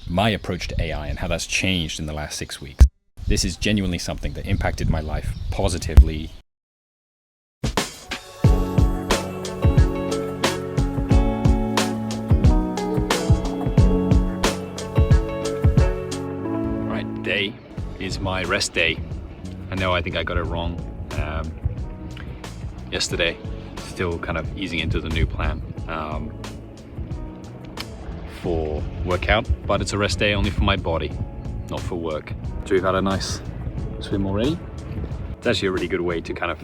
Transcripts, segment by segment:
my approach to AI and how that's changed in the last 6 weeks. This is genuinely something that impacted my life positively. Right, today is my rest day. I think I got it wrong yesterday. Still kind of easing into the new plan for workout, but it's a rest day only for my body, not for work. So we've had a nice swim already. It's actually a really good way to kind of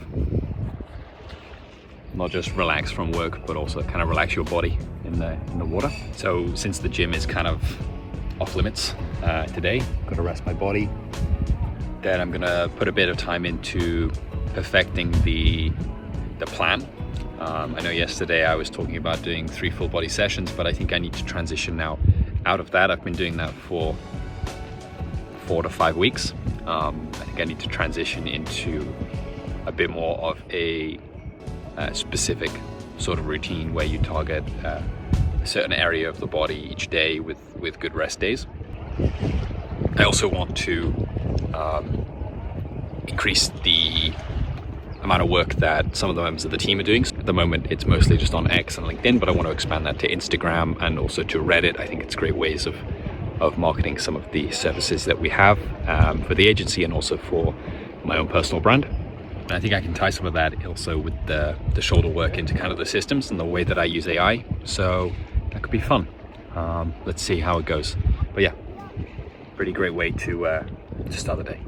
not just relax from work, but also kind of relax your body in the water. So since the gym is kind of off limits today, I've got to rest my body. Then I'm gonna put a bit of time into perfecting the plan. I know yesterday I was talking about doing 3 full body sessions, but I think I need to transition now out of that. I've been doing that for 4 to 5 weeks. I think I need to transition into a bit more of a specific sort of routine where you target a certain area of the body each day with good rest days. I also want to increase the amount of work that some of the members of the team are doing. At the moment, it's mostly just on X and LinkedIn, but I want to expand that to Instagram and also to Reddit. I think it's great ways of marketing some of the services that we have for the agency and also for my own personal brand. And I think I can tie some of that also with the shoulder work into kind of the systems and the way that I use AI. So that could be fun. Let's see how it goes. But yeah, pretty great way to start the day.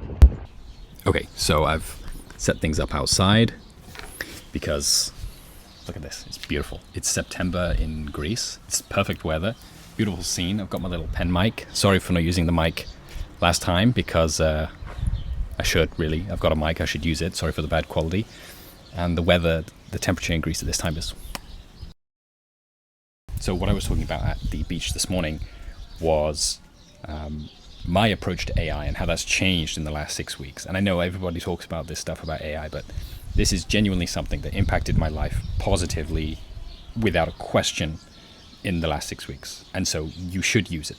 Okay, so I've set things up outside because look at this, it's beautiful. It's September in Greece. It's perfect weather, beautiful scene. I've got my little pen mic. Sorry for not using the mic last time because I should really. I've got a mic, I should use it. Sorry for the bad quality. And the weather, the temperature in Greece at this time is... So what I was talking about at the beach this morning was my approach to AI and how that's changed in the last 6 weeks. And I know everybody talks about this stuff about AI, but this is genuinely something that impacted my life positively without a question in the last 6 weeks. And so you should use it.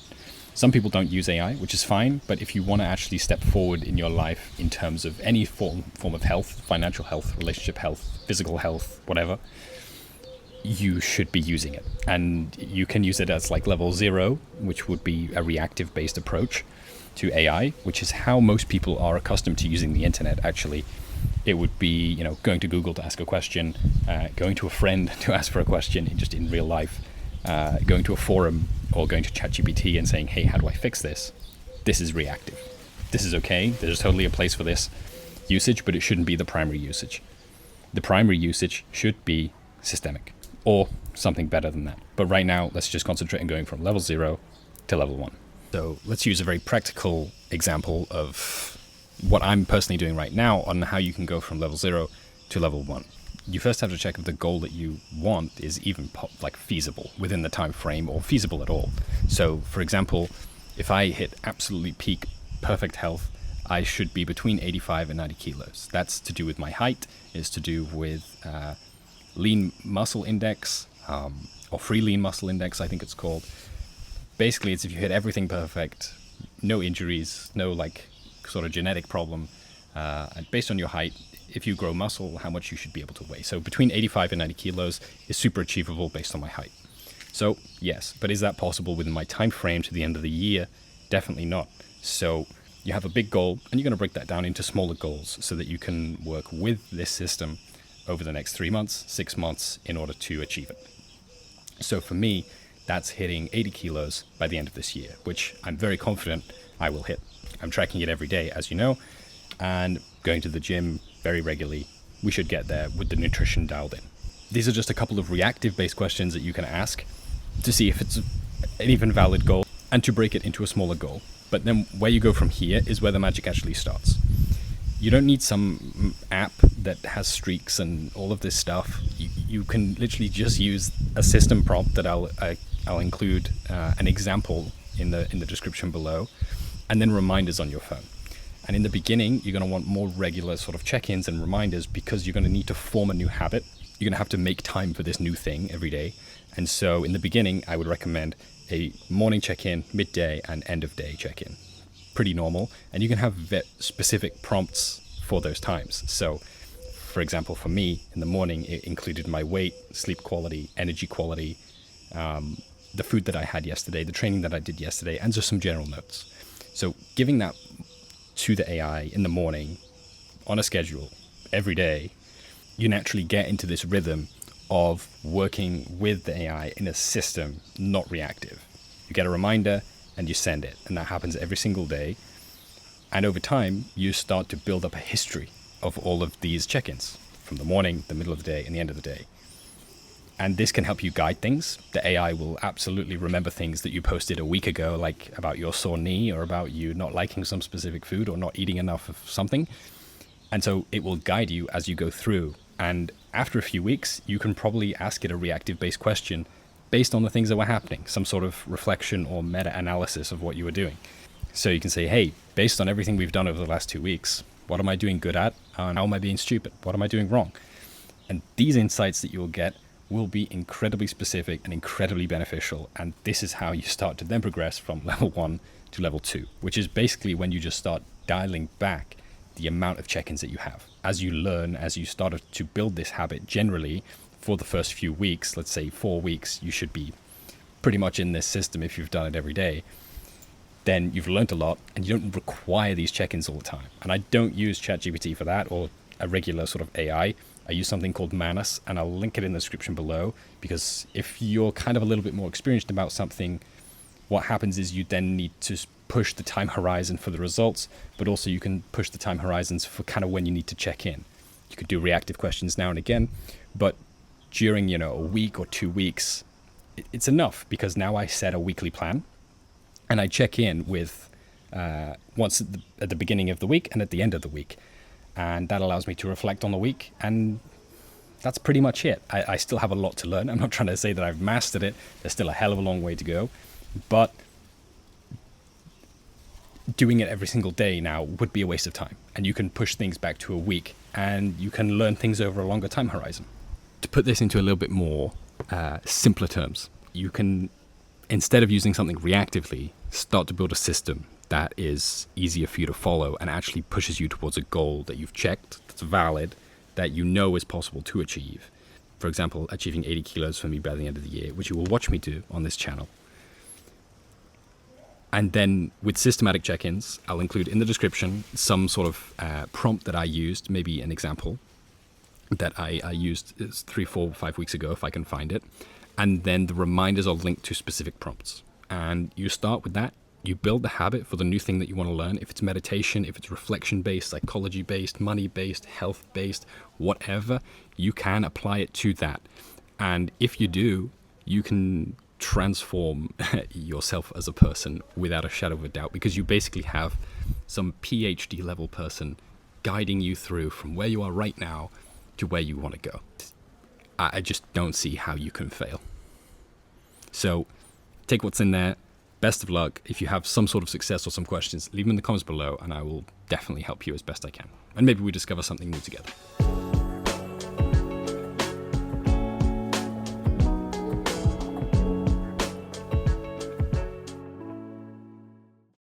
Some people don't use AI, which is fine, but if you want to actually step forward in your life in terms of any form of health, financial health, relationship health, physical health, whatever, you should be using it. And you can use it as like level 0, which would be a reactive based approach to AI, which is how most people are accustomed to using the internet. Actually, it would be, going to Google to ask a question, going to a friend to ask for a question just in real life, going to a forum or going to ChatGPT and saying, hey, how do I fix this? This is reactive. This is okay. There's totally a place for this usage, but it shouldn't be the primary usage. The primary usage should be systemic or something better than that. But right now, let's just concentrate on going from level 0 to level 1. So let's use a very practical example of what I'm personally doing right now on how you can go from level 0 to level 1. You first have to check if the goal that you want is even feasible within the time frame or feasible at all. So for example, if I hit absolutely peak perfect health, I should be between 85 and 90 kilos. That's to do with my height, is to do with lean muscle index, or free lean muscle index, I think it's called. Basically, it's if you hit everything perfect, no injuries, no sort of genetic problem, and based on your height, if you grow muscle, how much you should be able to weigh. So between 85 and 90 kilos is super achievable based on my height. So yes, but is that possible within my time frame to the end of the year? Definitely not. So you have a big goal and you're going to break that down into smaller goals so that you can work with this system over the next 3 months, 6 months in order to achieve it. So for me, that's hitting 80 kilos by the end of this year, which I'm very confident I will hit. I'm tracking it every day, as you know, and going to the gym very regularly. We should get there with the nutrition dialed in. These are just a couple of reactive-based questions that you can ask to see if it's an even valid goal and to break it into a smaller goal. But then where you go from here is where the magic actually starts. You don't need some app that has streaks and all of this stuff. You can literally just use a system prompt that I'll include an example in the description below, and then reminders on your phone. And in the beginning, you're going to want more regular sort of check-ins and reminders because you're going to need to form a new habit. You're going to have to make time for this new thing every day. And so in the beginning, I would recommend a morning check-in, midday, and end of day check-in. Pretty normal. And you can have specific prompts for those times. So, for example, for me, in the morning, it included my weight, sleep quality, energy quality, the food that I had yesterday, the training that I did yesterday, and just some general notes. So giving that to the AI in the morning on a schedule every day, you naturally get into this rhythm of working with the AI in a system, not reactive. You get a reminder and you send it, and that happens every single day. And over time, you start to build up a history of all of these check-ins from the morning, the middle of the day, and the end of the day. And this can help you guide things. The AI will absolutely remember things that you posted a week ago, like about your sore knee or about you not liking some specific food or not eating enough of something. And so it will guide you as you go through. And after a few weeks, you can probably ask it a reactive-based question based on the things that were happening, some sort of reflection or meta-analysis of what you were doing. So you can say, hey, based on everything we've done over the last 2 weeks, what am I doing good at? And how am I being stupid? What am I doing wrong? And these insights that you'll get will be incredibly specific and incredibly beneficial. And this is how you start to then progress from level 1 to level 2, which is basically when you just start dialing back the amount of check-ins that you have. As you learn, as you start to build this habit generally for the first few weeks, let's say 4 weeks, you should be pretty much in this system if you've done it every day. Then you've learned a lot and you don't require these check-ins all the time. And I don't use ChatGPT for that or a regular sort of AI. I use something called Manus, and I'll link it in the description below, because if you're kind of a little bit more experienced about something, what happens is you then need to push the time horizon for the results, but also you can push the time horizons for kind of when you need to check in. You could do reactive questions now and again, but during, a week or 2 weeks, it's enough, because now I set a weekly plan and I check in with once at the beginning of the week and at the end of the week. And that allows me to reflect on the week, and that's pretty much it. I still have a lot to learn. I'm not trying to say that I've mastered it. There's still a hell of a long way to go. But doing it every single day now would be a waste of time. And you can push things back to a week, and you can learn things over a longer time horizon. To put this into a little bit more simpler terms, you can, instead of using something reactively, start to build a system that is easier for you to follow and actually pushes you towards a goal that you've checked, that's valid, that you know is possible to achieve. For example, achieving 80 kilos for me by the end of the year, which you will watch me do on this channel. And then with systematic check-ins, I'll include in the description some sort of prompt that I used, maybe an example that I used 3, 4, 5 weeks ago, if I can find it. And then the reminders are linked to specific prompts. And you start with that. You build the habit for the new thing that you want to learn. If it's meditation, if it's reflection-based, psychology-based, money-based, health-based, whatever, you can apply it to that. And if you do, you can transform yourself as a person without a shadow of a doubt, because you basically have some PhD level person guiding you through from where you are right now to where you want to go. I just don't see how you can fail. So take what's in there. Best of luck. If you have some sort of success or some questions, leave them in the comments below and I will definitely help you as best I can. And maybe we discover something new together.